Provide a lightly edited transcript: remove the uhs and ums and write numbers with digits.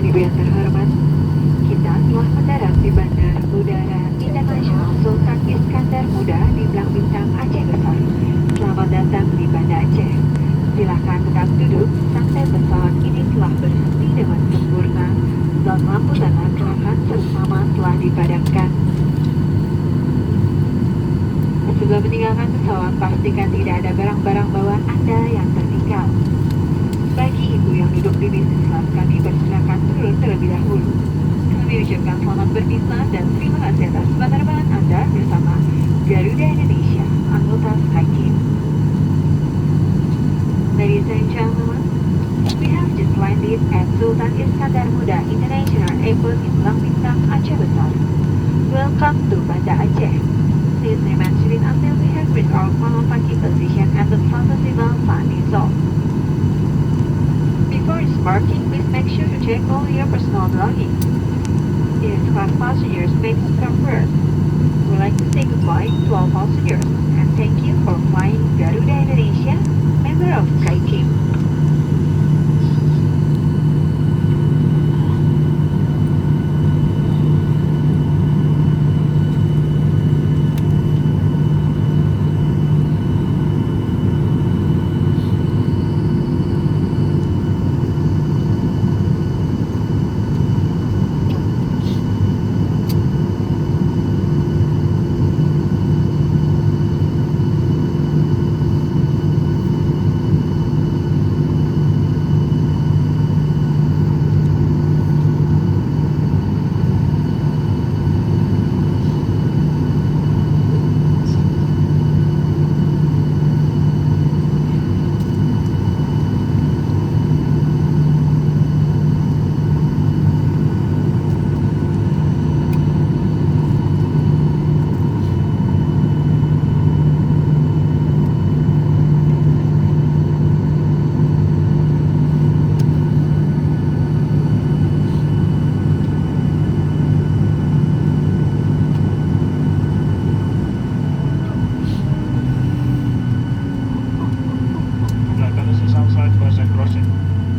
Ibu yang terhormat, kita telah mendarat di Bandara Udara Internasional Sultan Iskandar Muda di Belang Bintang, Aceh Besar. Selamat datang di Banda Aceh. Silakan tetap duduk sampai pesawat ini telah berhenti dengan sempurna dan lampu tanda gerakan bersama telah dipadamkan. Sebelum meninggalkan pesawat, pastikan tidak ada barang-barang bawaan Anda yang tertinggal. Bagi ibu yang duduk di bisnis kelas, kami persilakan turun terlebih dahulu. Kami ucapkan selamat berpisah dan terima kasih atas penerbangan Anda bersama Garuda Indonesia, anggota SkyTeam. Ladies and gentlemen, we have just landed at Sultan Iskandar Muda International Airport in Belang Bintang, Aceh Besar. Welcome to Banda Aceh. Please remain seated until we have reached our final parking position and the fantastical sun is off. Before disembarking, please make sure to check all your personal belongings. Business class passengers may come first. We'd like to say goodbye to all passengers and thank you for flying Garuda Indonesia, member of SkyTeam.